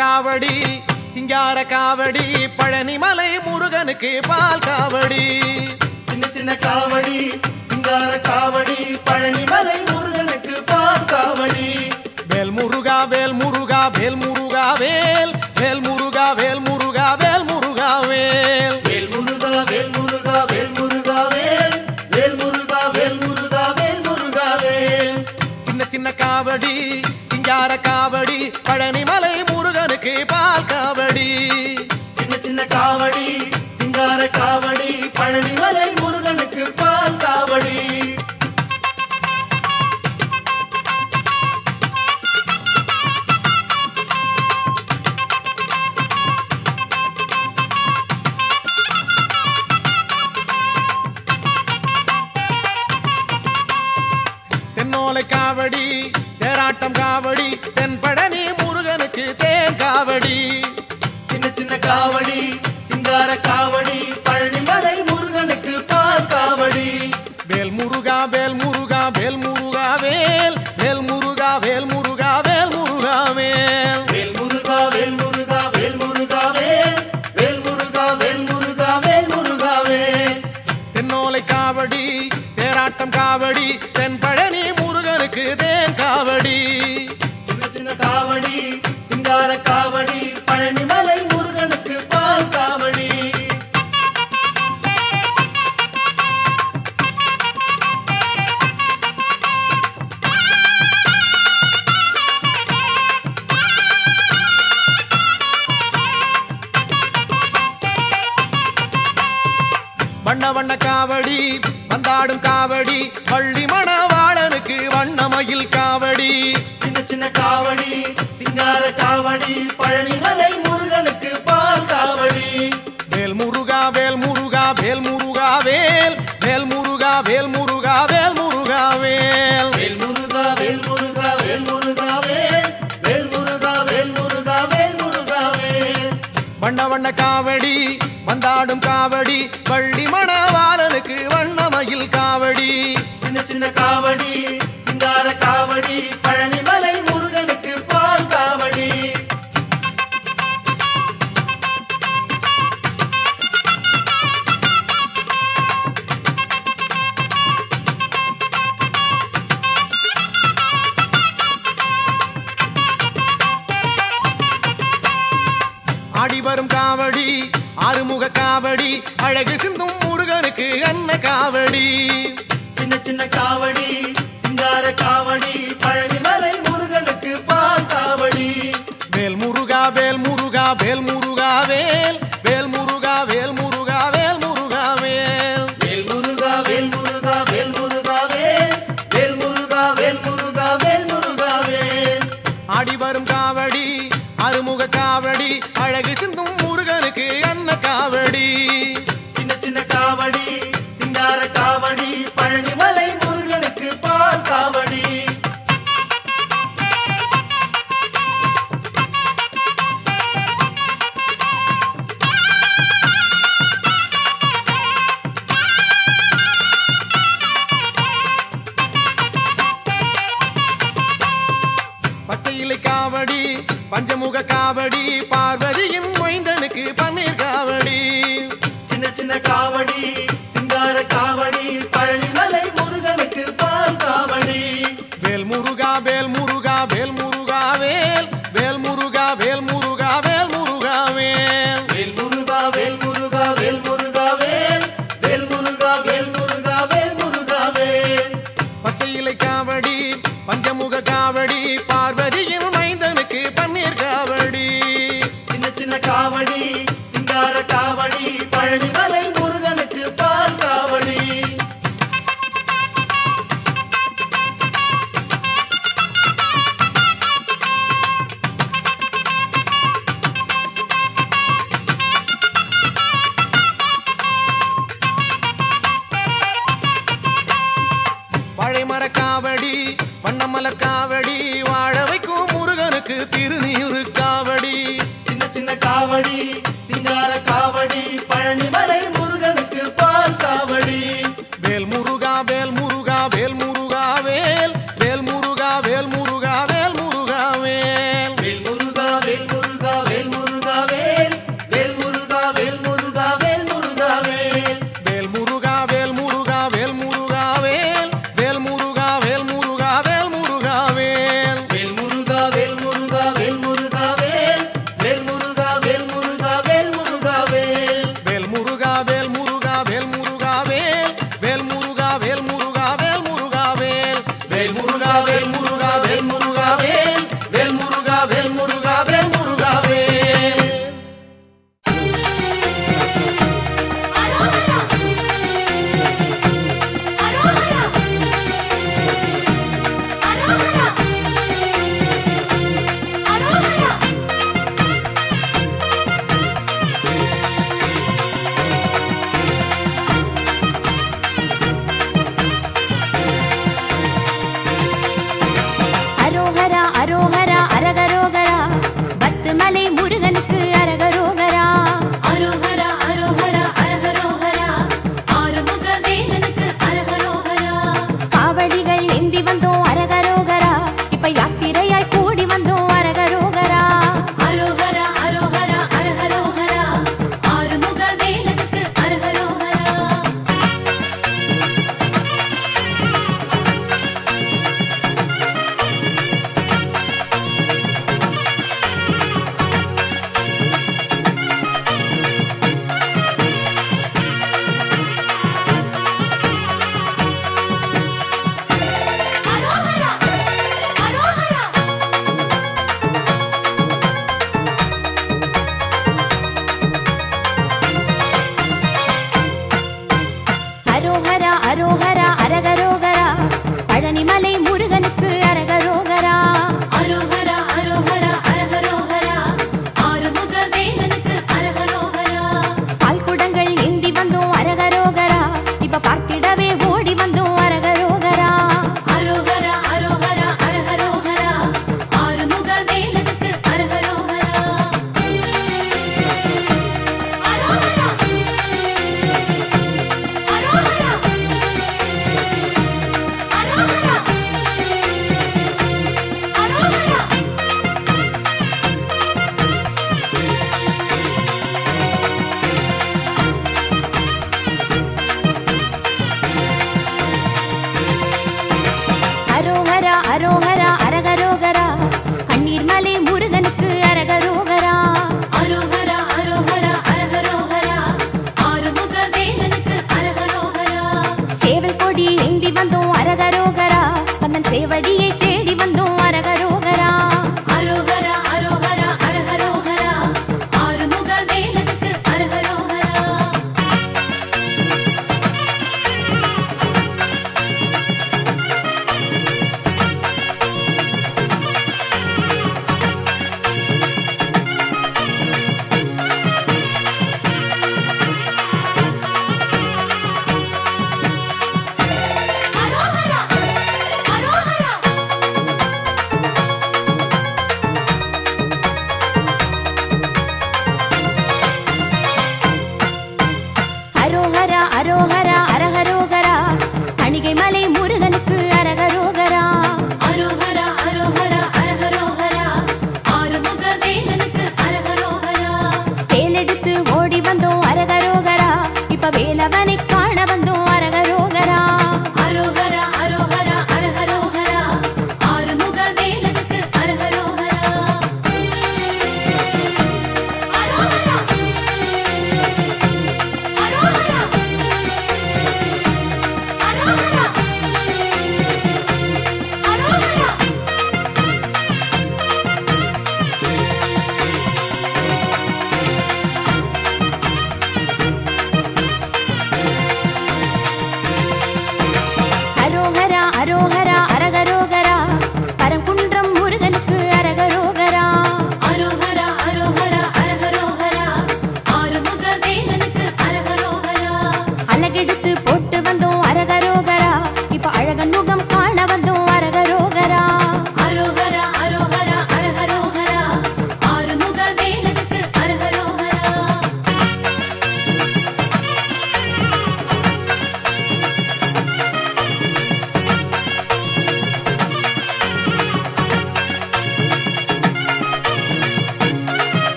காவடி சிங்கார காவடி பழனிமலை முருகனுக்கு பால் காவடி சின்ன சின்ன காவடி சிங்கார காவடி பழனிமலை முருகனுக்கு பால் காவடி வேல் முருகா வேல் முருகா வேல் முருகா வேல் வேல் முருகா வேல் முருகா வேல் முருகா வேல் வேல் முருகா வேல் முருகா வேல் முருகா வேல் வேல் முருகா வேல் முருகா வேல் முருகா வேல் சின்ன சின்ன காவடி சிங்கார காவடி பழனிமலை முருகனுக்கு பால் காவடி சின்ன சின்ன காவடி சிங்கார காவடி பழனிமலை முருகனுக்கு பால் காவடி தென்னோலை காவடி தேராட்டம் காவடி தென்பழனி முருகனுக்கு தேன் காவடி சின்ன சின்ன காவடி சிங்கார காவடி பழனிமலை முருகனுக்கு பால் காவடி வேல் முருகா வேல் முருகா வேல் முருகா வேல் வேல் முருகா வேல் முருகா வேல் முருகா வேல் வேல் முருகா வேல் முருகா வேல் முருகா வேல் வேல் முருகா வேல் முருகா வேல் முருகா வேல் தென்னோலை காவடி தேராட்டம் காவடி தென்பழனி முருகனுக்கு தேன் காவடி சின்ன சின்ன காவடி சிங்கார காவடி பழனிமலை முருகனுக்கு பால் காவடி வண்ண வண்ண காவடி வந்தாடும் காவடி பள்ளி மணவாளனுக்கு வண்ணமயில் காவடி சின்ன சின்ன காவடி சிங்கார காவடி பழனிமலை முருகனுக்கு பால் காவடி வேல் முருகா வேல் முருகா வேல் முருகா வேல் வேல் முருகா வேல் முருகா வேல் முருகா வேல் வேல் முருகா வேல் முருகா வேல் முருகா வேல் வேல் முருகா வேல் முருகா வேல் முருகா வேல் வண்ண வண்ண காவடி வந்தாடும் காவடி பள்ளி மணவாளனுக்கு வண்ணமயில் காவடி சின்ன சின்ன காவடி சிங்கார காவடி பழனிமலை முருகனுக்கு பால் காவடி ஆடி வரும் காவடி ஆறுமுக காவடி அழகு சிந்தும் முருகனுக்கு அன்ன காவடி சின்ன சின்ன காவடி சிங்கார காவடி பழனிமலை முருகனுக்கு பால் காவடி வேல் முருகா வேல் முருகா வேல் முருகா வேல் வேல் முருகா வேல் முருகா வேல் முருகா வேல் வேல் முருகா வேல் முருகா வேல் முருகா வேல் வேல் முருகா வேல் முருகா வேல் முருகா வேல் ஆடி வரும் காவடி அறுமுக காவடி அழகு சிந்தும் முருகனுக்கு அன்ன காவடி சின்ன சின்ன காவடி சிங்கார காவடி பழனிமலை முருகனுக்கு பால் காவடி பச்சை இலை காவடி பஞ்சமுக காவடி பார்வதியின் மைந்தனுக்கு பன்னீர் காவடி சின்ன சின்ன காவடி சிங்கார காவடி பழனிமலை முருகனுக்கு பால் காவடி வேல் முருகா வேல் முருகா வேல் முருகா வேல் வேல் முருகா வேல் முருகா வேல் முருகா வேல் வேல் முருகா வேல் முருகா வேல் முருகா வேல் வேல் முருகா வேல் முருகா வேல் முருகா வேல் பச்சை இலை காவடி பஞ்சமுக காவடி பார்வதியின் மைந்தனுக்கு பன்னீர் காவடி சின்ன சின்ன காவடி சிங்கார காவடி பழனிமலை முருகனுக்கு பால் காவடி வாழைமர காவடி வண்ணமலர் காவடி வாழ வைக்கும் முருகனுக்கு திருநீரு காவடி சின்ன சின்ன காவடி சிங்கார காவடி பழனிமலை முருகனுக்கு பால் காவடி வேல் முருகா வேல் முருகா வேல் முருகா வேல் வேல் முருகா வேல் முருகா வேல் முருகா வேல் வேல் முருகா வேல் முருகா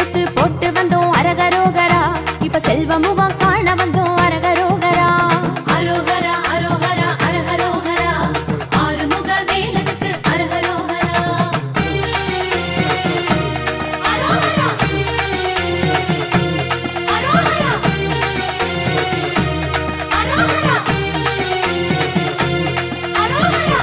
எடுத்து போட்டு வந்தோம் அரகரோகரா. இப்ப செல்வ முகம் காண வந்தோம் அரகரோகரா. அரோகரா அரோகரா அரஹரோகரா ஆறுமுக வேலனுக்கு அரஹரோகரா. அரோகரா அரோகரா அரோகரா அரோகரா.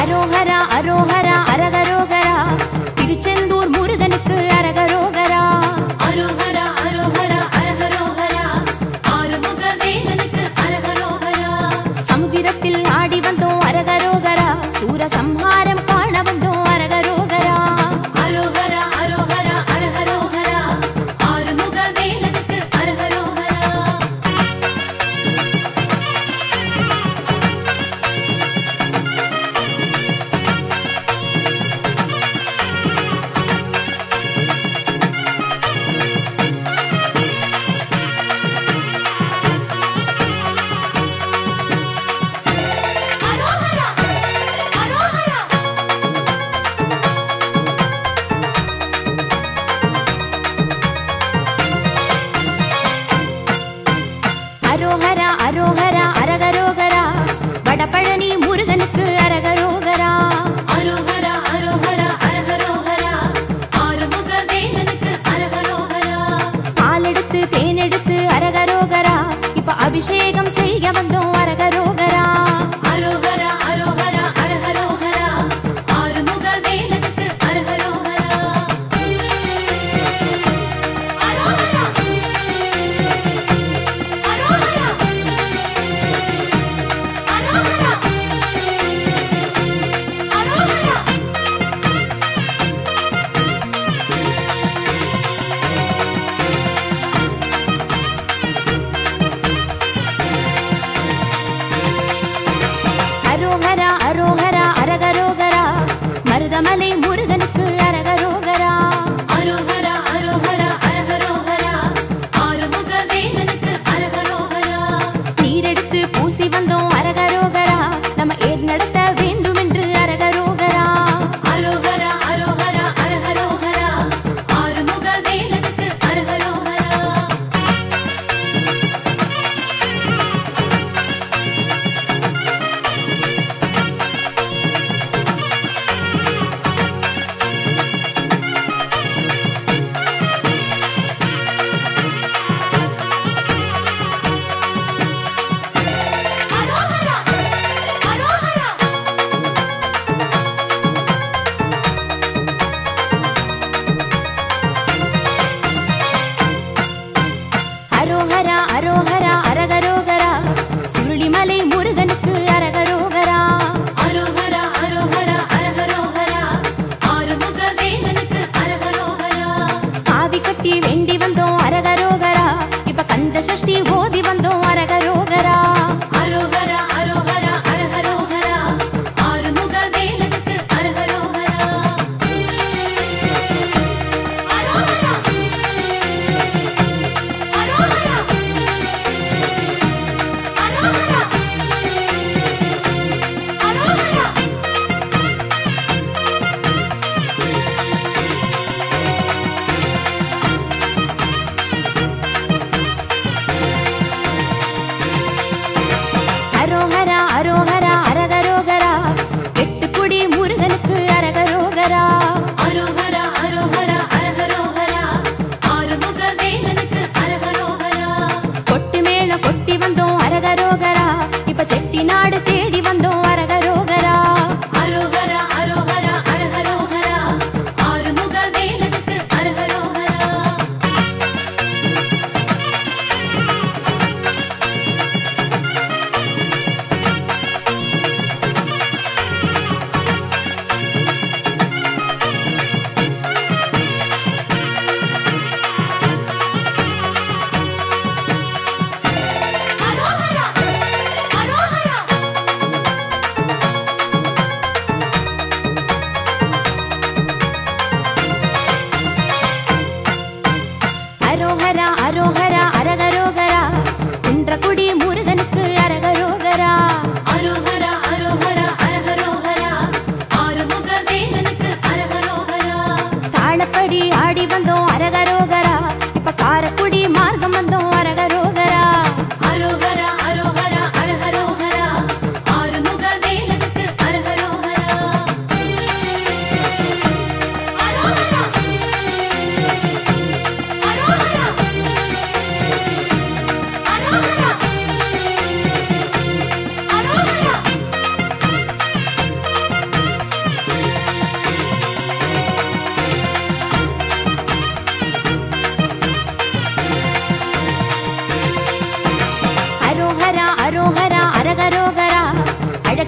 அரோகரா அரோகரா அரகரோகரா. திருச்செந்தூர் முருகனுக்கு அரகரோகரா. அரோகரா அரோகரா அரஹரோகரா ஆறுமுக வேலனுக்கு அரஹரோகரா. சமுதிரத்தில் ஆடி வந்தோம் அரகரோகரா. சூரசம்ஹாரம் காண வந்தோம் அரகரோகரா. அரோகரா அரோகரா அரஹரோகரா ஆறுமுக வேலனுக்கு அரஹரோகரா. அரோகரா அரோகரா அரோகரா அரோகரா அரகரோகரா. வடபழனி முருகனுக்கு அரகரோகரா. அரோகரா அரோகரா அரஹரோகரா ஆறுமுக வேலனுக்கு அரஹரோகரா. பாலெடுத்து தேனெடுத்து அரகரோகரா. இப்ப அபிஷேகம் செய்ய வந்தோம் அரகரோகரா. அரோகரா அரோகரா அரஹரோகரா ஆறுமுக வேலனுக்கு அரஹரோகரா. அரோகரா அரோகரா அரோகரா அரோகரா. அரோகரா அரோகரா அரகரோகரா. மருதமலை முருகனுக்கு அரகரோகரா. அரோகரா அரோகரா அரஹரோகரா ஆறுமுக வேலனுக்கு அரஹரோகரா. நீரெடுத்து பூசி வந்தோம் அரகரோகரா. நம்ம ஏர் நடத்த வேண்டும் என்று அரகரோகரா. அரோகரா அரோகரா அரஹரோகரா ஆறுமுக வேலனுக்கு அரஹரோகரா. அரோகரா அரோகரா அரோகரா அரோகரா அரகரோகரா. சுருளிமலை முருகனுக்கு அரகரோகரா. அரோகரா அரோகரா அரஹரோகரா ஆறுமுக வேலனுக்கு அரஹரோகரா. காவி கட்டி வேண்டி வந்தோம் அரகரோகரா. இப்ப கந்த சஷ்டி ஓதி வந்தோம் அரகரோகரா. அரோகரா அரோகரா அரஹரோகரா ஆறுமுக வேலனுக்கு அரஹரோகரா. அரோகரா அரோகரா அரோகரா அரோகரா. அரோகரா அரோகரா அரகரோகரா. எட்டுக்குடி முருகனுக்கு அரகரோகரா. அரோகரா அரோகரா அரஹரோகரா ஆறுமுக வேலனுக்கு அரஹரோகரா. கொட்டு மேளம் கொட்டி வந்தோம் அரகரோகரா. இப்ப செட்டிநாடு தேடி வந்தோம் அரகரோகரா. அரோகரா அரோகரா அரஹரோகரா ஆறுமுக வேலனுக்கு அரஹரோகரா. அரோகரா அரோகரா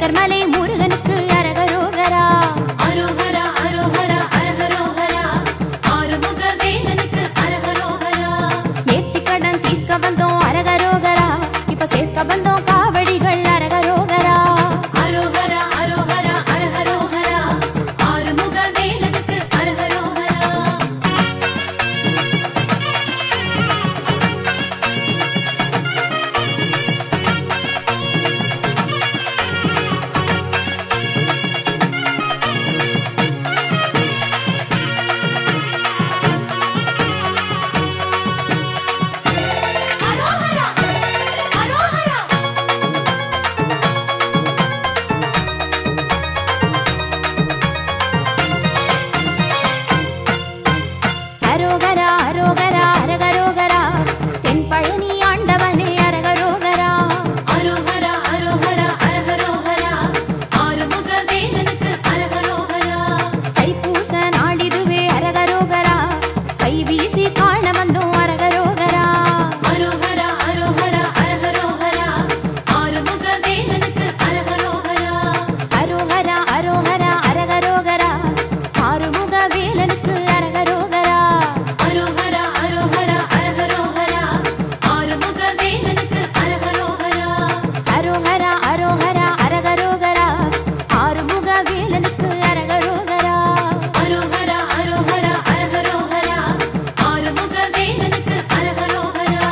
அழகர்மலை முருகனுக்கு அரகரோகரா. அரோகரா அரோகரா அரஹரோகரா ஆறுமுக வேலனுக்கு அரஹரோகரா. நேர்த்திக்கடன் தீர்க்க வந்தோம் அரகரோகரா. இப்ப சேர்க்க வந்தோம் காவடிகள் அரகரோகரா. அரோகரா அரோகரா அரஹரோகரா ஆறுமுக வேலனுக்கு அரஹரோகரா. அரோகரா அரோகரா அரோகரா அரோகரா அரகரோகரா. தென் பழனி ஆண்டவனே அரகரோகரா. அரோகரா அரோகரா அரஹரோகரா ஆறுமுக வேலனுக்கு அரஹரோகரா. தைப்பூச நாளிதுவே அரகரோகரா. கை வீசி காண வந்தோம் அரகரோகரா. அரோகரா அரோகரா அரஹரோகரா ஆறுமுக வேலனுக்கு அரஹரோகரா. அரோகரா அரோகரா அரகரோகரா. ஆறுமுக வேலனுக்கு அரகரோகரா. அரோகரா அரோகரா அரஹரோகரா ஆறுமுக வேலனுக்கு அரஹரோகரா. அரோகரா அரோகரா அரகரோகரா. ஆறுமுக வேலனுக்கு அரகரோகரா. அரோகரா அரோகரா அரஹரோகரா ஆறுமுக வேலனுக்கு அரஹரோகரா.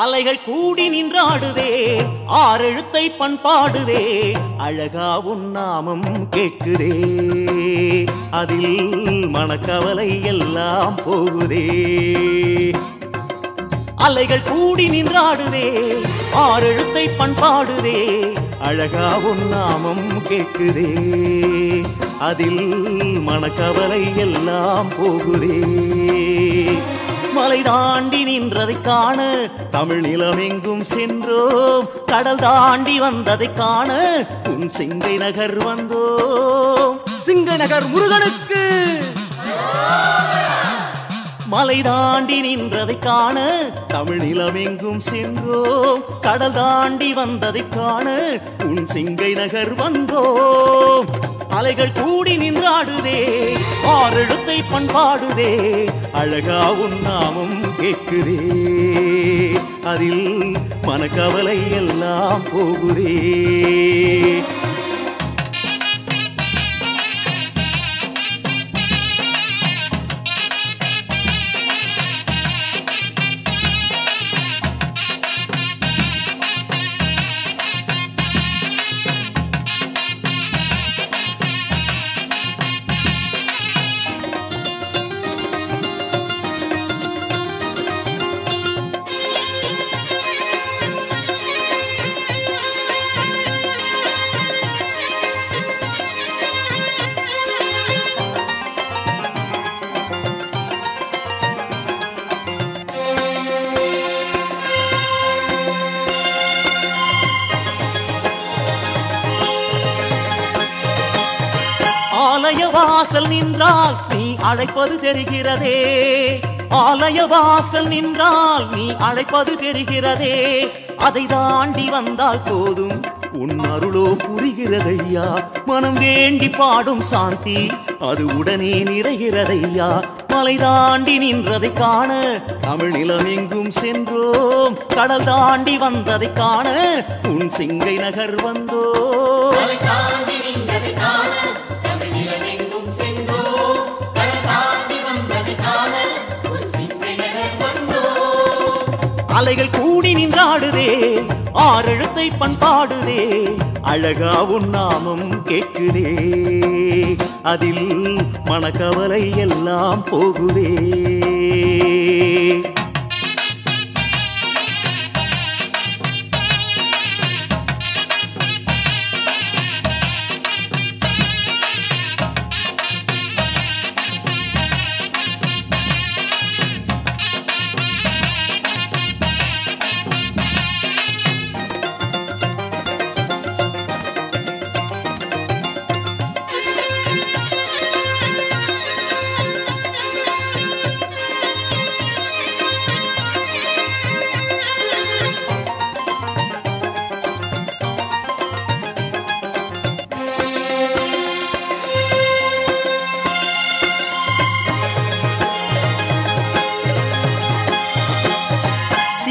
அலைகள் கூடி நின்றாடுதே ஆறெழுத்தை பண்பாடுதே அழகா உன் நாமம் கேட்குதே அதில் மனக்கவலை எல்லாம் போகுதே. அலைகள் கூடி நின்றாடுதே ஆறெழுத்தை பண்பாடுதே அழகா உன் நாமம் கேட்குதே அதில் மனக்கவலை எல்லாம் போகுதே. மலை தாண்டி நின்றதை காண தமிழ் நிலமெங்கும் சென்றோம். கடல் தாண்டி வந்ததை காண உன் சிங்கை நகர் வந்தோம். சிங்கை நகர் முருகனுக்கு மலை தாண்டி நின்றதை காண தமிழ் நிலமெங்கும் சென்றோம். கடல் தாண்டி வந்ததை காண உன் சிங்கை நகர் வந்தோம். அலைகள் கூடி நின்றாடுதே ஆறெழுத்தை பண்பாடுதே அழகா உன் நாமம் கேட்குதே அதில் மனக்கவலை எல்லாம் போகுதே. ஆலய வாசல் நின்றால் நீ அழைப்பது தெரிகிறதே. ஆலய வாசல் நின்றால் நீ அழைப்பது தெரிகிறதே. அதை தாண்டி வந்தால் போதும் உன் அருளோ புரிகிறதையா. மனம் வேண்டி பாடும் சாந்தி அது உடனே நிறைகிறதையா. மலை தாண்டி நின்றதை காண தமிழ் நிலமெங்கும் சென்றோம். கடல் தாண்டி வந்ததை காண உன் சிங்கை நகர் வந்தோம். அலைகள் கூடி நின்றாடுதே ஆறெழுத்தை பண்பாடுதே அழகா உன் நாமம் கேட்குதே அதில் மனக்கவலை எல்லாம் போகுதே.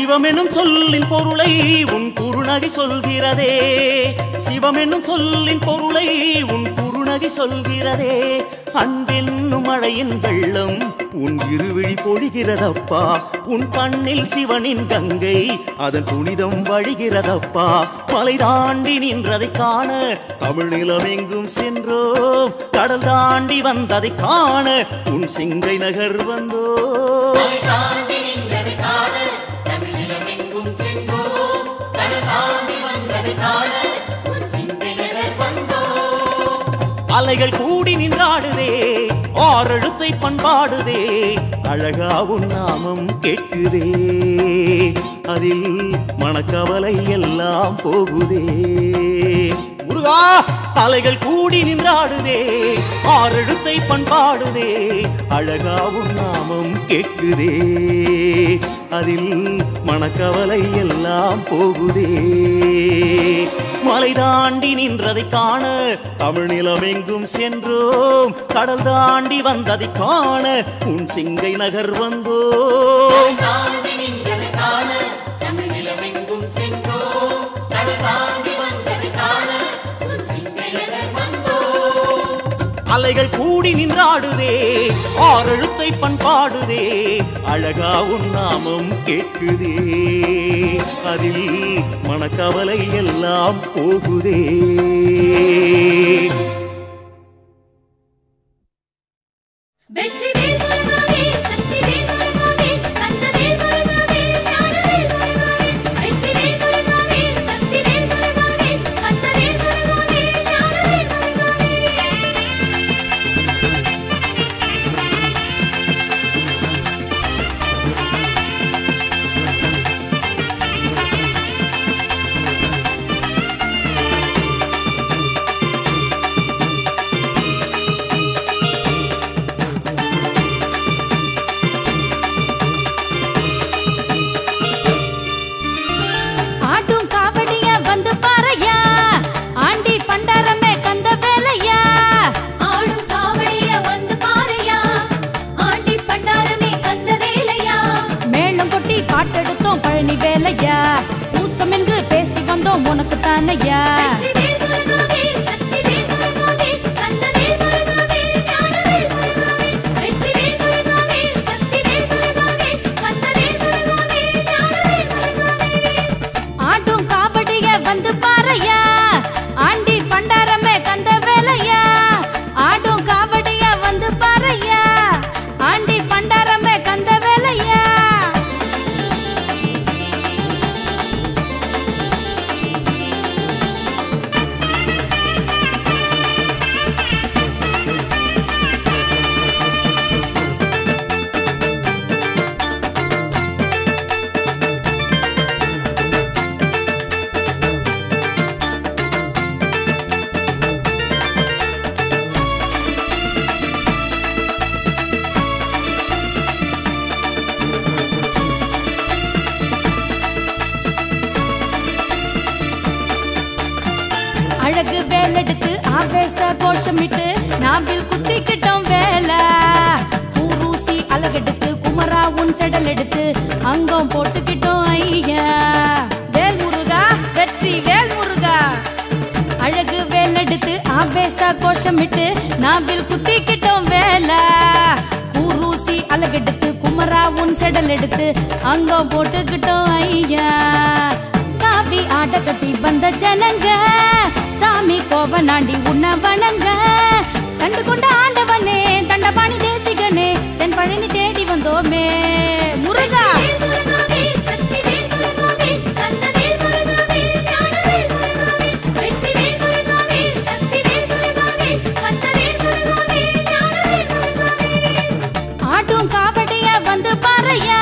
சிவமெனும் சொல்லின் பொருளை உன் குறுநகை சொல்கிறதே சிவமெனும் சொல்லின் பொருளை உன் குறுநகை சொல்கிறதே அன்பென்னும் மழையின் வெள்ளம் உன் இருவிழி பொழிகிறதப்பா உன் கண்ணில் சிவனின் கங்கை அதன் புனிதம் வழிகிறதப்பா மலை தாண்டி நின்றதை காண தமிழ் நிலமெங்கும் சென்றோம் கடல் தாண்டி வந்ததை காண உன் சிங்கை நகர் வந்தோம் அலைகள் கூடி நின்றாடுதே ஆறெழுத்தை பண்பாடுதே அழகா உன் நாமம் கேட்குதே அதில் மனக்கவலை எல்லாம் போகுதே முருகா அலைகள் கூடி நின்றாடுதே ஆறெழுத்தை பண்பாடுதே அழகா உன் நாமம் கேட்குதே அதில் மனக்கவலை எல்லாம் போகுதே மலை தாண்டி நின்றதை காண தமிழ் நிலமெங்கும் சென்றோம் கடல் தாண்டி வந்ததை காண உன் சிங்கை நகர் வந்தோம் அலைகள் கூடி நின்றாடுதே ஆறெழுத்தை பண்பாடுதே அழகா உன் நாமம் கேட்குதே அதில் மனக்கவலை எல்லாம் போகுதே வெற்றி வேல் முருகாவே சக்தி வேல் முருகாவே கந்த வேல் முருகாவே ஞான வேல் முருகாவே வெற்றி வேல் முருகாவே சக்தி வேல் முருகாவே கந்த வேல் முருகாவே ஞான வேல் முருகாவே ஆட்டும் காவடிய வந்து பாரையா ஆண்டி பண்டாரமே கந்த வேலையா ஆடும் காவடிய வந்து பாரையா ஆண்டி பண்டாரமே கந்த வேலையா மேளம் கொட்டி பாட்டெடுத்தோம் பழனி வேலையா பூசம் என்று பேசி வந்தோம் உனக்கு தானையா வந்து பாரையா ஆண்டி பண்டாரமே கந்த வேலையா ஆடும் காவடிய வந்து பாரையா ஆண்டி பண்டாரமே கந்த வேலையா அழகு வேலெடுத்து ஆவேச கோஷமிட்டு நாவில் குத்திக்கிட்டோம் வேலை பூரூசி அழகெடுத்து குமரா உன் செடல் எடுத்து அங்கம் போட்டுக்கிட்டோம் ஐயா வேல் முருகா வெற்றி வேல் முருகா அழகு வேலெடுத்து ஆவேச கோஷமிட்டு நாவில் குத்திக்கிட்டோம் வேலை பூரூசி அழகெடுத்து குமரா உன் செடல் எடுத்து அங்கம் போட்டுக்கிட்டோம் ஐயா காவி ஆட கட்டி வந்த ஜனங்க சாமி கோவனாண்டி உன்ன வணங்க கண்டு கொண்ட ஆண்டவனே தண்டபாணி தேசிகனே தென் பழனி தேடி வந்தோமே முருகா ஆட்டும் காவடிய வந்து பாரையா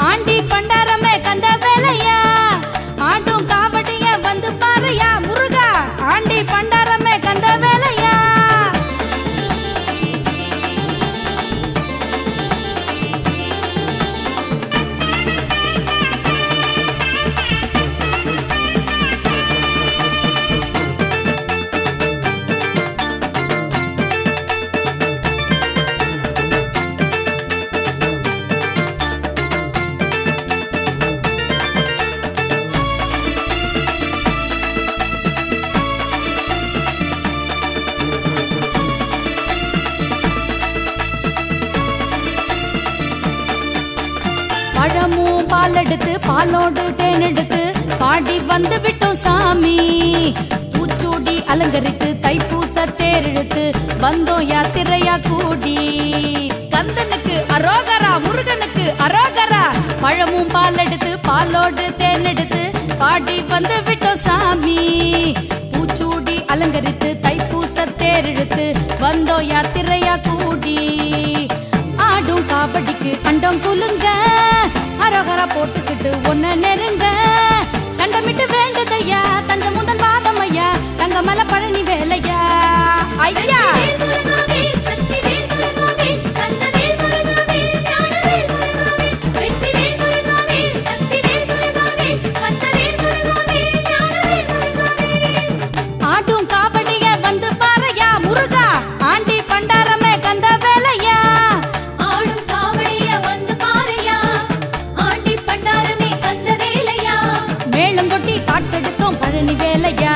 ஆண்டி பண்டாரமே கந்த வேலையா ஆட்டும் காவடிய வந்து பாரையா முருகா ஆண்டி பண்டாரமே கந்த வேலையா பழமும் பால் எடுத்து பாலோடு தேன் எடுத்து பாடி வந்து விட்டோம் சாமி. பூச்சூடி அலங்கரித்து தைப்பூச தேரெழுத்து வந்தோம் யாத்திரையா கூடி. கந்தனுக்கு அரோகரா, முருகனுக்கு அரோகரா. பழமும் பால் எடுத்து பாலோடு தேன் எடுத்து பாடி வந்து விட்டோம் சாமி. பூச்சூடி அலங்கரித்து தைப்பூச தேரெழுத்து வந்தோம் யாத்திரையா கூடி. ஆடும் காவடிக்கு கண்டம் குலுங்க, அரோகரா போட்டுக்கிட்டு ஒன்ன நெருங்க. கண்டமிட்டு வேண்டுதையா தஞ்ச முதன் வாதமையா, தங்கமல பழனி வேலையா ஐயா. ஆடும் காவடிய வந்து பாறையா முருகா, ஆண்டி பண்டாரமே கந்த வேலையா. ஆடும் காவடிய வந்து பாறையா, ஆண்டி பண்டாரமே கந்த வேலையா. மேளம் கொட்டி பாட்டெடுத்தோம் பழனி வேலையா,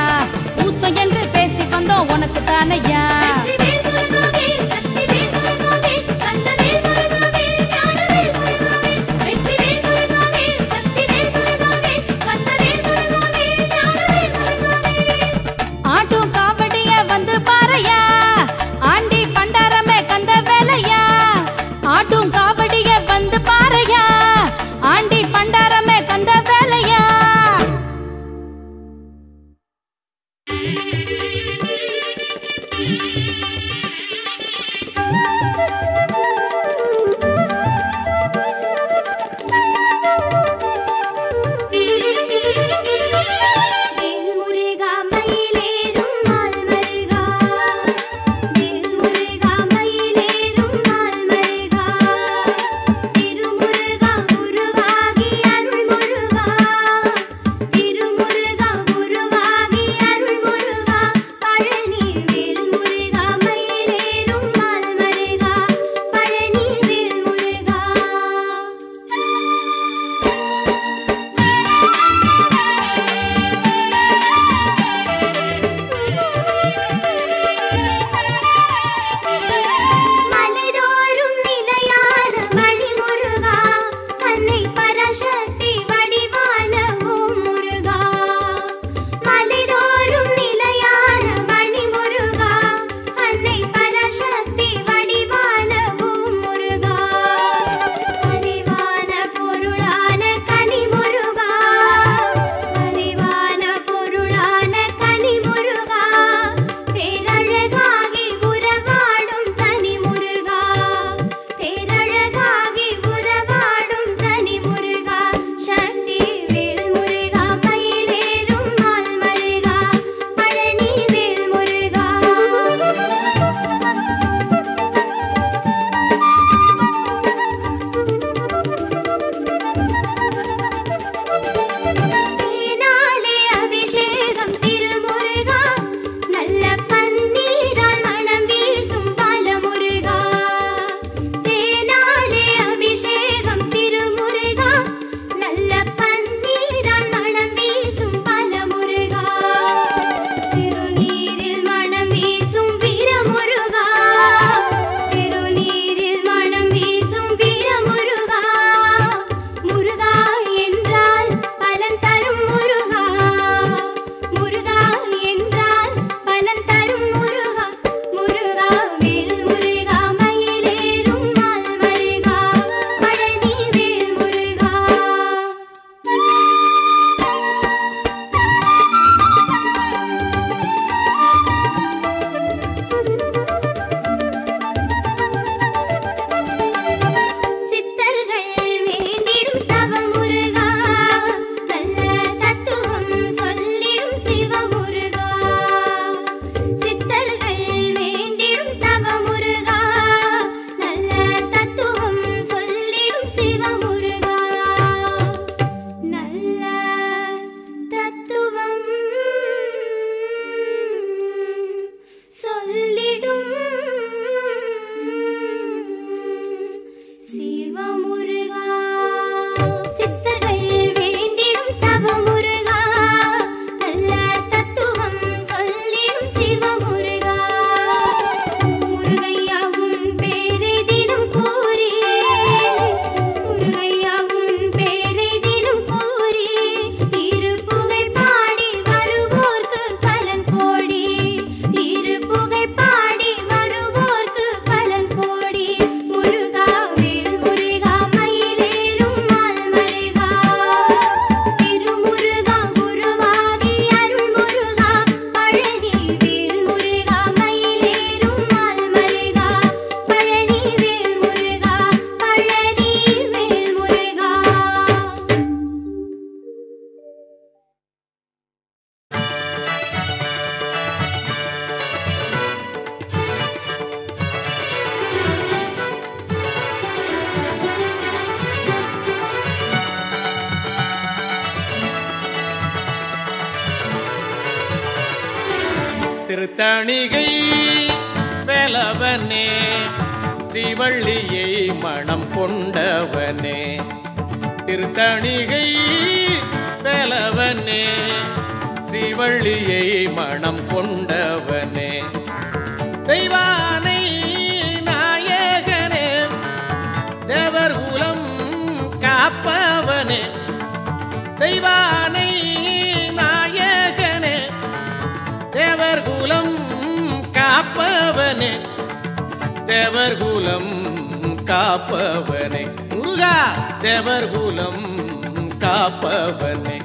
பூசம் என்று பேசி வந்தோம் உனக்கு தானையா. வெற்றிவேல் முருகாவே, சக்திவேல் முருகாவே, கந்தவேல் முருகாவே, ஞானவேல் முருகாவே. வெற்றிவேல் முருகாவே, சக்திவேல் முருகாவே, கந்தவேல் முருகாவே, ஞானவேல் முருகாவே. ஆட்டும் காவடிய வந்து பாறையா, ஆண்டி பண்டாரமே கந்த வேலையா. ஆட்டும் காவடிய வந்து பாறையா, ஆண்டி பண்டாரமே கந்த வேலையா. வேல் முருகா மயிலேறும் மால் மருகா, வேல் முருகா மயிலேறும் மால் மருகா. திருத்தணிகை வேலவனே ஸ்ரீவள்ளியை மணம் கொண்டவனே திருத்தணிகை வேலவனே ஸ்ரீவள்ளியை மணம் கொண்டவனே தெய்வானை நாயகனே தேவர் குலம் காப்பவனே தெய்வானை நாயகனே தேவர் குலம் காப்பவனே தேவர் குலம் காப்பவனே முருகா தேவர் குலம் காப்பவனே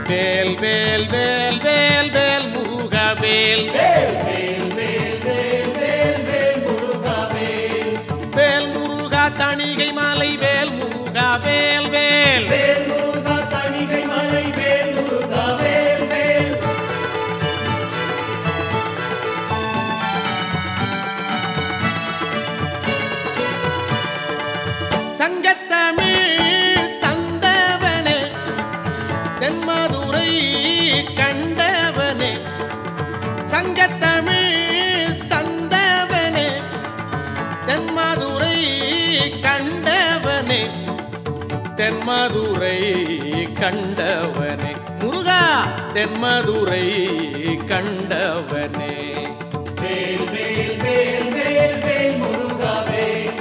வேல் வேல் வேல் வேல் வேல் முருகா வேல் வேல் வேல் வேல் வேல் வேல் வேல் முருகா வேல் வேல் முருகா தணிகை மாலை வேல் முருகா வேல் வேல் வேல் முருகா தணிகை மலை வேல் முருகா வேல் வேல் சங்கத்தமிழ் தந்தவனே தென்மதுரை கண்டவனே சங்கத்தமிழ் தந்தவனே தென்மதுரை கண்டவனே தென்மதுரை கண்டவனே முருகா தென்மதுரை கண்டவனே வேல் வேல் வேல் வேல் வேல் முருகா வேல்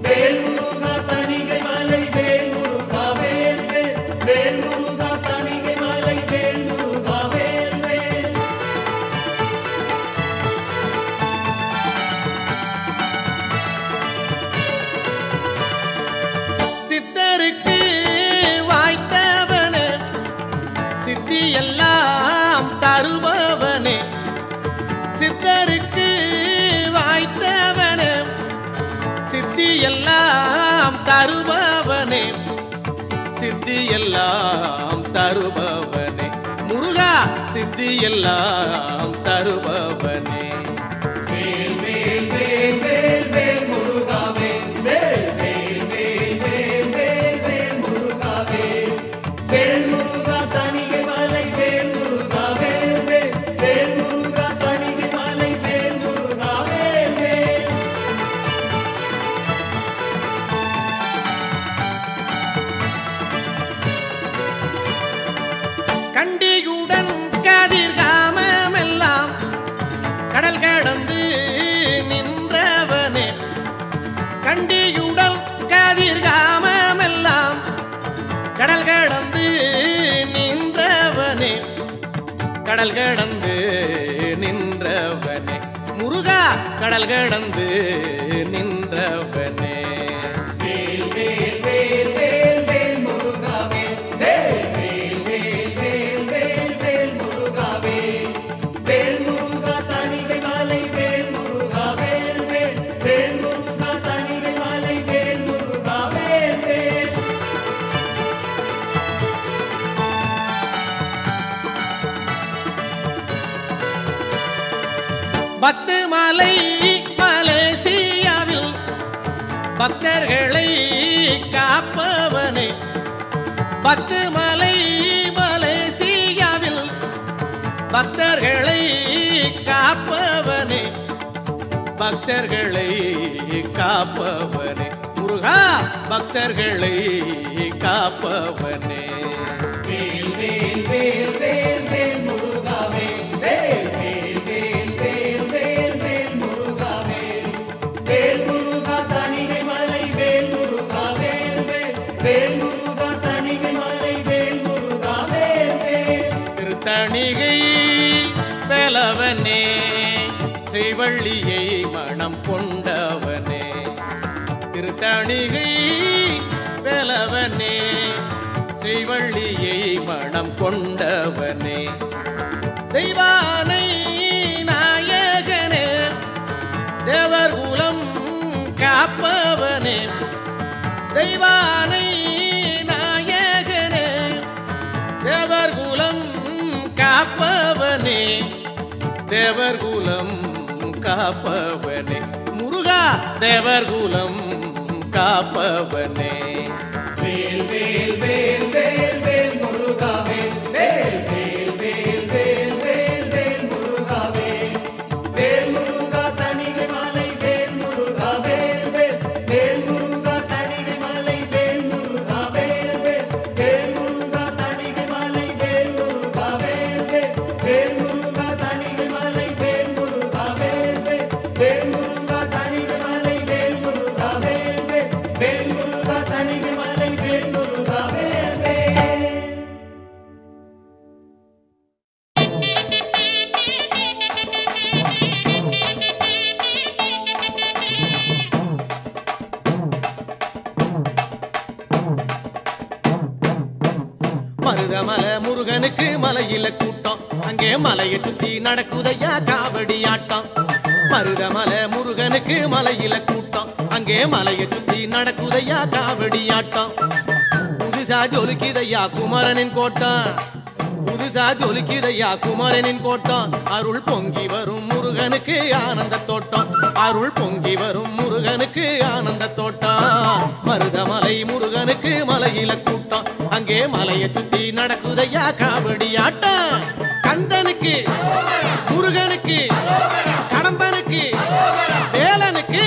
வேல் முருகா தணிகை மலை வேல் முருகா வேல் வேல் வேல் முருகா தணிகை மலை வேல் முருகா வேல் வேல் சித்தருக்கு வாய்த்தவனே சித்தி எல்லாம் தருபவனே சித்தருக்கு வாய்த்தவனே சித்தி எல்லாம் தருபவனே சித்தி எல்லாம் தருபவனே முருகா சித்தி எல்லாம் தருபவனே வேல் வேல் வேல் வேல் வேல் முருகா வேல் வேல் வேல் வேல் வேல் வேல் வேல் முருகா வேல் வேல் முருகா தணிகை மலை வேல் முருகா வேல் வேல் வேல் முருகா தணிகை மலை வேல் முருகா வேல் வேல் கண்டியுடன் கதிர்காமமெல்லாம் கடல் கடந்து நின்றவனே கண்டியுடல் கதிர்காமமெல்லாம் கடல் கடந்து நின்றவனே கடல் கடந்து நின்றவனே முருகா கடல் கடந்து நின்றவனே வேல் வேல் வேல் வேல் வேல் முருகா வேல் வேல் வேல் வேல் வேல் வேல் வேல் முருகா வேல் வேல் முருகா தணிகை மலை வேல் முருகா வேல் வேல் வேல் முருகா தணிகை மலை வேல் முருகா வேல் வேல் பத்து மலை மலேசியாவில் பக்தர்களை காப்பவனே பத்து மலை மலேசியாவில் பக்தர்களை காப்பவனே பக்தர்களை காப்பவனே முருகா பக்தர்களை காப்பவனே வேல் வேல் வேல் வேல் வேல் முருகா வேல் வேல் வேல் வேல் வேல் வேல் வேல் முருகா வேல் வேல் முருகா தணிகை மலை வேல் முருகா வேல் வேல் வேல் முருகா தணிகை மலை வேல் முருகா வேல் வேல் திருத்தணிகை வேலவனே ஸ்ரீவள்ளியை மணம் கொண்டவனே திருத்தணிகை வேலவனே ஸ்ரீவள்ளியை மணம் கொண்டவனே தெய்வானை நாயகனே தேவர் குலம் காப்பவனே தெய்வானை நாயகனே தேவர் குலம் காப்பவனே தேவர் குலம் காப்பவனே முருகா தேவர் குலம் காப்பவனே வேல் வேல் வேல் வேல் வேல் முருகா வேல் வேல் வேல் வேல் வேல் வேல் வேல் முருகா வேல் தணிகை மலை வேல் முருகா வேல் வேல். மருதமலை முருகனுக்கு மலையில கூட்டம், அங்கே மலையை சுத்தி நடக்குதையா காவடி ஆட்டம். மருதமலை முருகனுக்கு மலையில கூட்டம், அங்கே மலையை சுத்தி நடக்குதையா காவடி ஆட்டம். புதுசா ஜொலிக்குதையா குமரனின் கோட்டம், புதுசா ஜொலிக்குதையா குமரனின் கோட்டம். அருள் பொங்கி வரும் முருகனுக்கு ஆனந்த தோட்டம், அருள் பொங்கி வரும் முருகனுக்கு ஆனந்த தோட்டம். மருதமலை முருகனுக்கு மலையில கூட்டம், அங்கே மலையை சுத்தி நடக்குதையா காவடி ஆட்டம். கந்தனுக்கு முருகனுக்கு கடம்பனுக்கு வேலனுக்கு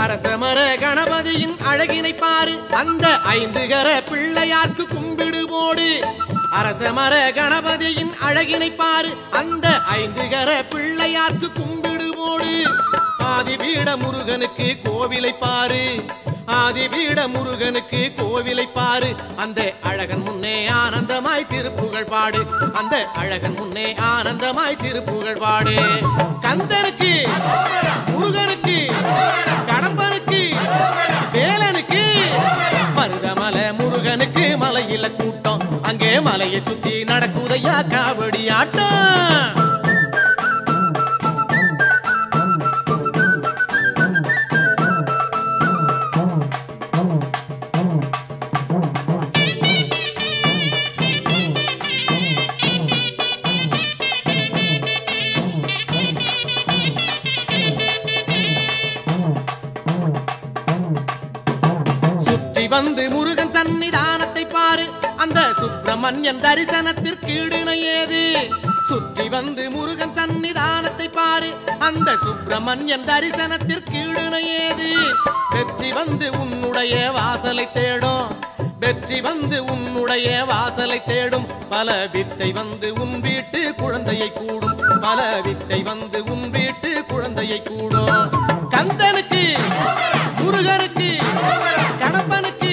அரசமர கணபதியின் அழகினை பாரு, அந்த 5 கர பிள்ளையார்க்கு கும்பிடு போடு. அரசமர கணபதியின் அழகினை பாரு, அந்த 5 கர பிள்ளையார்க்கு கும்பிடு போடு. ஆதிபீட முருகனுக்கு கோவிலை பாரு, ஆதிபீட முருகனுக்கு கோவிலை பாரு. அந்த அழகன் முன்னே ஆனந்தமாய் திருப்புகழ் பாடு, அந்த அழகன் முன்னே ஆனந்தமாய் திருப்புகழ் பாடு. கந்தனுக்கு முருகனுக்கு கடம்பனுக்கு வேலனுக்கு மருதமலை முருகனுக்கு மலையில கூட்டம், அங்கே மலையை சுத்தி நடக்குதையா காவடி ஆட்டம். வந்து முருகன் சன்னிதானத்தை பாரு, அந்த சுப்பிரமணியன் தரிசனத்திற்கு ஈடுணை ஏது. சுற்றி வந்து முருகன் சன்னிதானத்தை பாரு, அந்த சுப்பிரமணியன் தரிசனத்திற்கு ஈடுணை ஏது. வெற்றி வந்து உன்னுடைய வாசலை தேடும், வெற்றி வந்து உன்னுடைய வாசலை தேடும். பல வித்தை வந்து உன் வீட்டு குழந்தையை கூடும், பல வித்தை வந்து உன் வீட்டு குழந்தையை கூடும். கந்தனுக்கு முருகனுக்கு கடம்பனுக்கு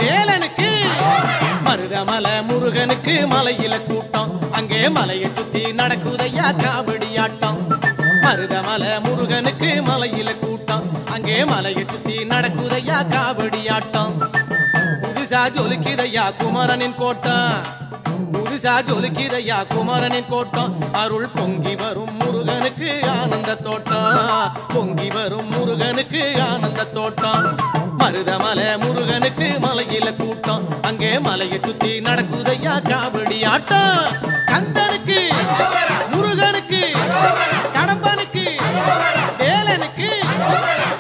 வேலனுக்கு மருதமலை முருகனுக்கு மலையில கூட்டம், அங்கே மலையை சுத்தி நடக்குதையா காவடி ஆட்டம். மருதமலை முருகனுக்கு மலையில கூட்டம், அங்கே மலையை சுத்தி நடக்குதையா காவடி ஆட்டம். புதுசா ஜொலிக்குதையா குமரனின் கோட்டம், புதுசா ஜொலிக்குதையா குமரனின் கோட்டம். அருள் பொங்கி வரும் முருகனுக்கு ஆனந்த தோட்டம், பொங்கி வரும் முருகனுக்கு ஆனந்த தோட்டம். மருதமலை முருகனுக்கு மலையில கூட்டம், அங்கே மலையை சுத்தி நடக்குதையா காவடி ஆட்டம். கந்தனுக்கு முருகனுக்கு கடம்பனுக்கு வேலனுக்கு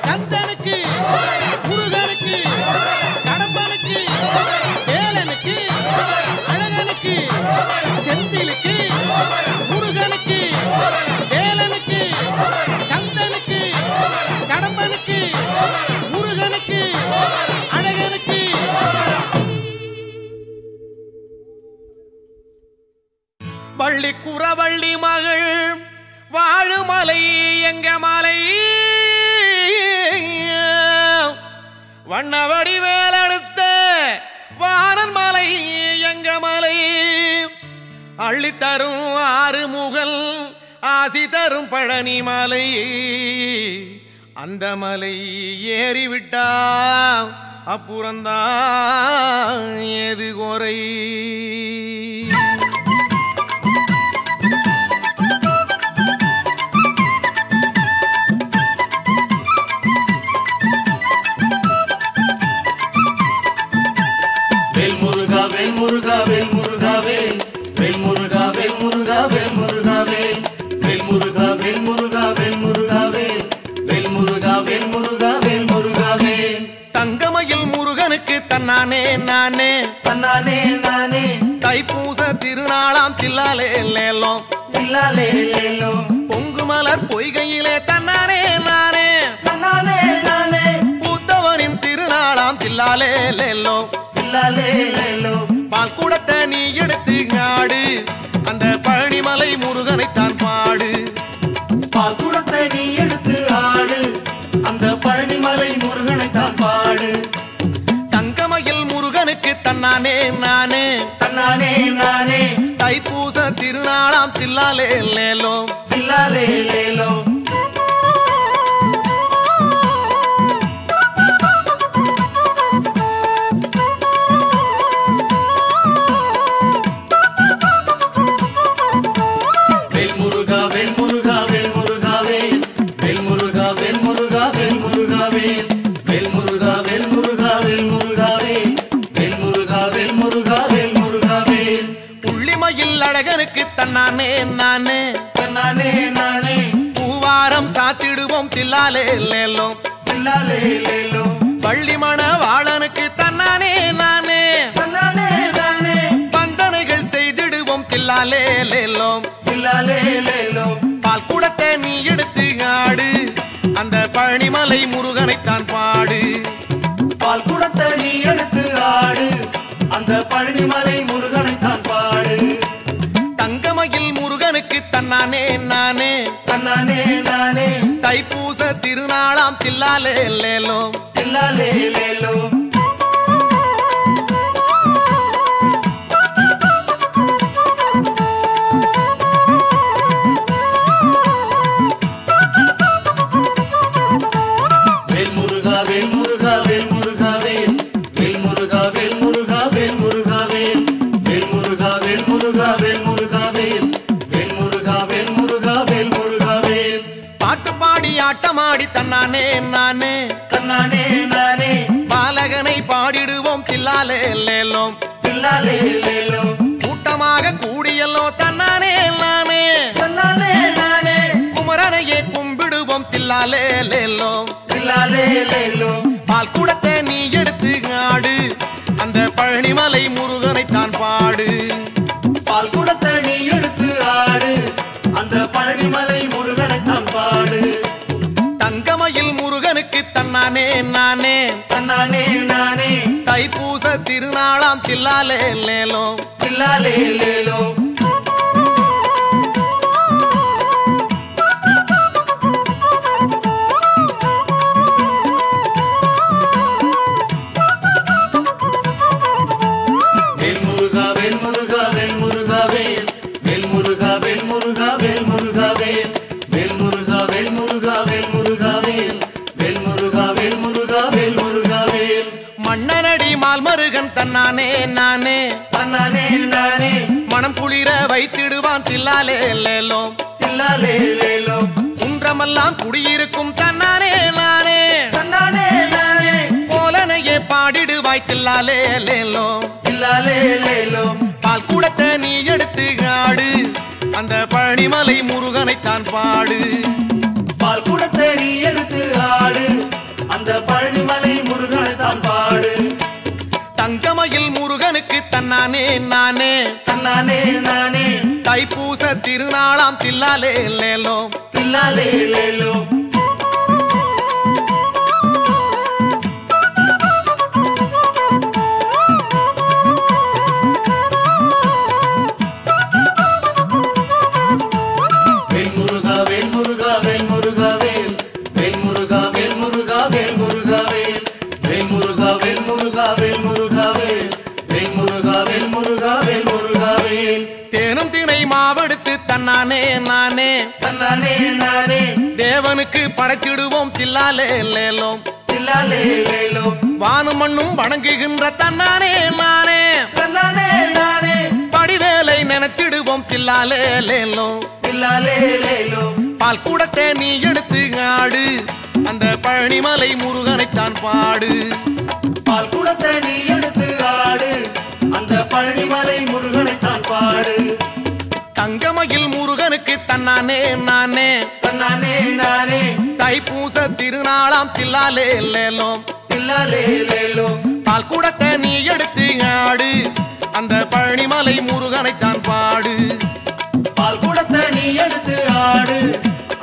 கந்தனுக்கு முருகனுக்கு கடம்பனுக்கு வேலனுக்கு அழகனுக்கு செந்திலுக்கு முருகனுக்கு வேலனுக்கு கந்தனுக்கு கடம்பனுக்கு முருகனுக்கு அழகனுக்கு. வள்ளி குறவள்ளி மகள் வாழுமலை எங்க மலை, வண்ணவடி வேலெடுத்த வானன் மலை எங்க மலை. அள்ளி தரும் 6 முகல் ஆசி தரும் பழனி மலை, அந்த மலை ஏறிவிட்டா அப்புறந்தான் ஏது குறை. தங்கமயில் முருகனுக்கு தன்னானே நானே தன்னானே நானே தைப்பூச திருநாளாம் தில்லாலே லேலம் தில்லாலே லேலோ பொங்கு மலர் பொய்கையிலே தன்னானே நானே தன்னானே நானே பூத்தவனின் திருநாளாம் தில்லாலே லேலோ தில்லாலே லேலோ பால் கூடத்தை நீ எடுத்து ஆடு அந்த பழனிமலை முருகனைத்தான் பாடு பால் குடத்தை நீ எடுத்து ஆடு அந்த பழனிமலை முருகனைத்தான் பாடு தங்கமயில் முருகனுக்கு தன்னானே நானே தன்னானே நானே தைப்பூச திருநாளாம் தில்லாலே லேலோ தில்லாலே லேலோ தன்னானே நானே தன்னானே நானே பூவாரம் சாத்திடுவோம் தில்லாலே லேலோ தில்லாலே லேலோ பள்ளிமண வாழனுக்கு தன்னானே நானே தன்னானே நானே பந்தனைகள் செய்திடுவோம் தில்லாலே லேலோ தில்லாலே லேலோ பால் கூடத்தை நீ எடுத்து ஆடு அந்த பழனிமலை முருகனைத்தான் பாடு பால் குடத்தை நீ எடுத்து ஆடு அந்த பழனிமலை முருகனைத்தான் பாடு தங்கமயில் முருகனுக்கு தன்னானே நானே தன்னானே நானே தைப்பூச திருநாளாம் தில்லாலே லேலோ தில்லாலே லேலோ வேல் முருகா வேல் முருகா வேல் முருகா வேல் வேல் முருகா வேல் முருகா வேல் முருகா வேல் வேல் முருகா வேல் முருகா வேல் முருகா வேல் வேல் முருகா வேல் முருகா வேல் முருகா வேல் பாட்டு பாடி ஆட்டமாடி தன்னானே நானே தன்னானே நானே பாலகனை பாடிடுவோம் தில்லாலே லேலோ தில்லாலே லேலோ கூட்டமாக கூடியல்லோ தன்னானே நானே தன்னானே நானே குமரனையே கும்பிடுவோம் தில்லாலே லேலோ தில்லாலே லேலோ பால் கூடத்தை நீ எடுத்து ஆடு அந்த பழனிமலை முருகனைத்தான் பாடு பால் குடத்தை நீ எடுத்து ஆடு அந்த பழனிமலை முருகனைத்தான் பாடு தங்கமயில் முருகனுக்கு தன்னானே நானே தன்னானே நானே தைப்பூச திருநாளாம் தில்லாலே லேலோ தில்லாலே லேலோ வேல் முருகா வேல் முருகா வேல் முருகா வேல் வேல் முருகா வேல் முருகா வேல் முருகா வேல் வேல் முருகா வேல் முருகா வேல் முருகா வேல் வேல் முருகா வேல் முருகா வேல் முருகா வேல் மன்னனடி மால்மருகன் தன்னானே நானே தன்னானே நானே மனம் குளிர வைத்திடுவான் தில்லாலே லேலோ தில்லாலே லேலோ குன்றமெல்லாம் குடியிருக்கும் தன்னானே நானே தன்னானே நானே கோலனையே பாடிடுவாய் தில்லாலே லேலோ தில்லாலே லேலோ பால் கூடத்தை நீ எடுத்து ஆடு அந்த பழனிமலை முருகனைத்தான் பாடு பால் குடத்தை நீ எடுத்து ஆடு அந்த பழனிமலை முருகனைத்தான் பாடு தங்கமயில் முருகனுக்கு தன்னானே நானே தன்னானே நானே தைப்பூச திருநாளாம் தில்லாலே லேலோ தில்லாலே லேலோ வேல் முருகா வேல் முருகா வேல் முருகா வேல் வேல் முருகா வேல் முருகா வேல் முருகா வேல் வேல் முருகா வேல் முருகா வேல் முருகா வேல் வேல் முருகா வேல் முருகா வேல் முருகா வேல் தேனும் திணை மாவெடுத்து தன்னானே நானே தன்னானே நானே தேவனுக்கு படைச்சிடுவோம் தில்லாலே லேலோ தில்லாலே லேலோ வானும் மண்ணும் வணங்குகின்ற தன்னானே நானே தன்னானே நானே படிவேலை நினைச்சிடுவோம் தில்லாலே லேலோ தில்லாலே லேலோ பால் கூடத்தை நீ எடுத்து ஆடு அந்த பழனிமலை முருகனைத்தான் பாடு பால் குடத்தை நீ எடுத்து ஆடு அந்த பழனிமலை முருகனைத்தான் பாடு தங்கமயில் முருகனுக்கு தன்னானே நானே தன்னானே நானே தைப்பூச திருநாளாம் தில்லாலே லேலோ தில்லாலே லேலோ பால் கூடத்தை நீ எடுத்து ஆடு அந்த பழனிமலை முருகனைத்தான் பாடு பால் குடத்தை நீ எடுத்து ஆடு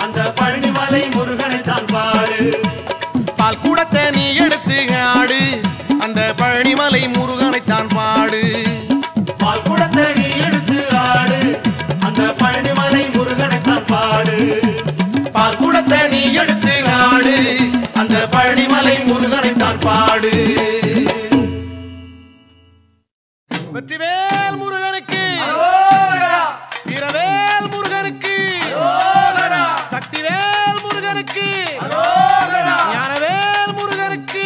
அந்த பழனிமலை முருகனை தான் பாடு பால் குடத்தை நீ எடுத்து ஆடு அந்த பழனிமலை முருகனைத்தான் பாடு பால் குடத்தை நீ எடுத்து ஆடு அந்த பழனிமலை முருகனை தான் பாடு பால் குடத்தை நீ எடுத்து ஆடு அந்த பழனிமலை முருகனைத்தான் பாடு வெற்றிவேல் முருகனுக்கு வீரவேல் முருகனுக்கு சக்திவேல் முருகனுக்கு ஞானவேல் முருகனுக்கு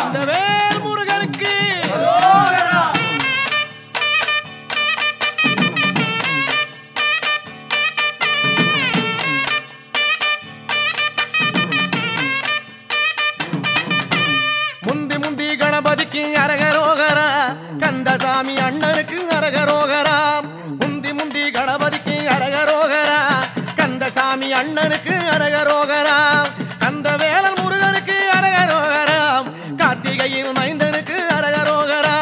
இந்த வேல் முருகனுக்கு முந்தி முந்தி கணபதிக்கு அரகரோகரா கந்தசாமி அண்ணனுக்கு அரகரோகரா முந்தி முந்தி கணபதிக்கு அரகரோகரா கந்தசாமி அண்ணனுக்கு அரகரோகரா கந்தவேலன் முருகனுக்கு அரகரோகரா கார்த்திகையில் மைந்தனுக்கு அரகரோகரா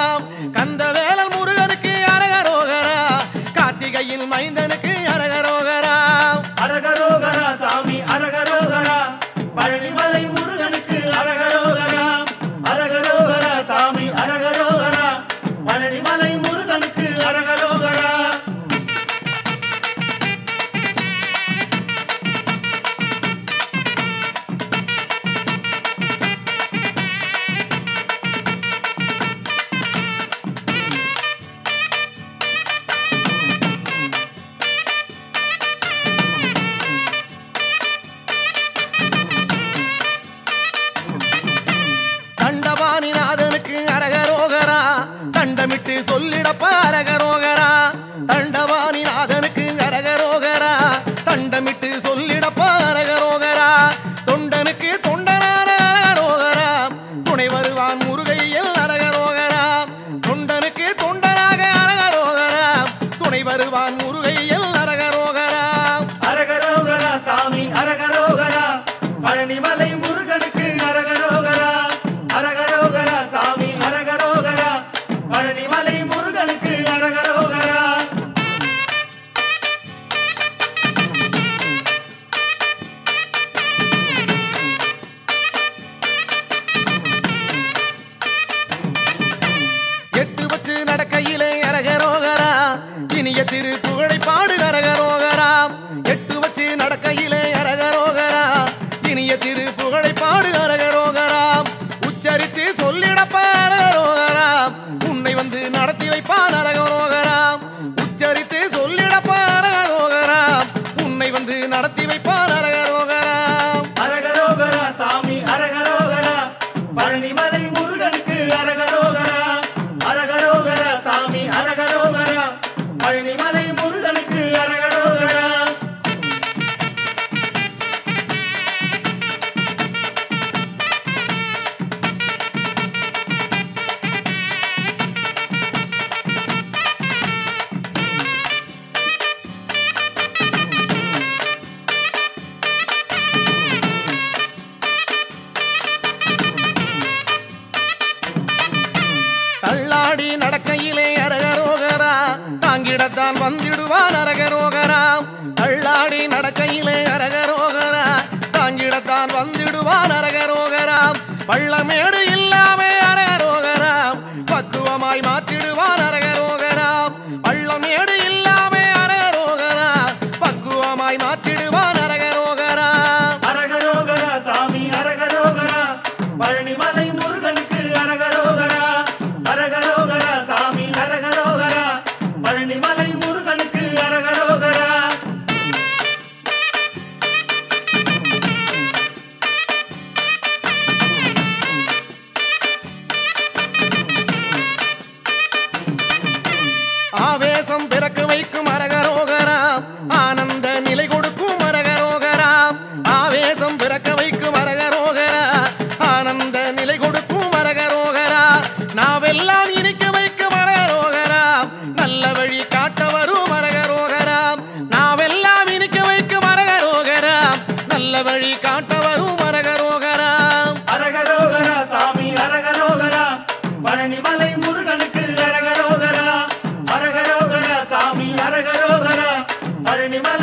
கந்தவேலன் முருகனுக்கு அரகரோகரா கார்த்திகையில் மைந்தனுக்கு அரகரோகரா அரகரோகரா சாமி அரகரோகரா பழனிமலை முருகனுக்கு அரகரோகரா அரகரோகரா சாமி அரகரோகரா பழனிமலை முருகனுக்கு அரகரோகரா தண்டபாணிநாதனுக்கு அரகரோகரா தண்டமிட்டு சொல்லிடப்பா அரகரோகரா தண்டபாணிநாதனுக்கு அரகரோகரா தண்டமிட்டு சொல்லிடப்பா அரகரோகரா தொண்டனுக்கு தொண்டனான அரகரோகரா துணை வருவான் முருகையில் அரகரோகரா தொண்டனுக்கு தொண்டனாக அரகரோகரா துணை வருவான் முருகையில் அரகரோகரா அரகரோகரா சாமி அரகரோகரா பழனிமலை முருகனுக்கு அரகரோகரா அரகரோகரா சாமி அரகரோகரா பழனிமலை முருகனுக்கு அரகரோகரா எட்டு வச்சு நடக்கையிலே அரகரோகரா இனிய திரு புகழை பாடு அரகரோகரா எட்டு வச்சு நடக்கையிலே அரகரோகரா இனிய திரு புகழை பாடு அரகரோகரா உச்சரித்து சொல்லிடப்பா அரகரோகரா உன்னை வந்து நடத்தி வைப்பான் அரகரோகரா உச்சரித்து சொல்லிடப்பா அரகரோகரா உன்னை வந்து நடத்தி வைப்பான் அரகரோகரா அரகரோகரா சாமி அரகரோகரா பழனிமலை முருகனுக்கு அரகரோகரா அரகரோகரா சாமி அரகரோகரா பழனிமலை முருகனுக்கு அரகரோகரா தள்ளாடி நடக்கையிலே அரகரோகரா தாங்கிடத்தான் வந்திடுவான் அரகரோகரா தள்ளாடி நடக்கையிலே அரகரோகரா தாங்கிடத்தான் வந்திடுவான் அரகரோகரா பள்ளமேடு இல்லாமே அரகரோகரா பக்குவமாய் மாற்றிடுவான் அரகரோகரா பள்ளமேடு இல்லாமே அரகரோகரா பக்குவமாய் மாற்றிடுவான் அரகரோகரா அரகரோகரா சாமி அரகரோகரா பழனிமலை முருகனுக்கு அரகரோகரா அரகரோகரா சாமி அரகரோகரா பழனிமலை முருகனுக்கு அரகரோகரா ஆவேசம் பிறக்க வைக்கும் அரகரோகரா ஆனந்த நிலை கொடுக்கும் பழனிமலை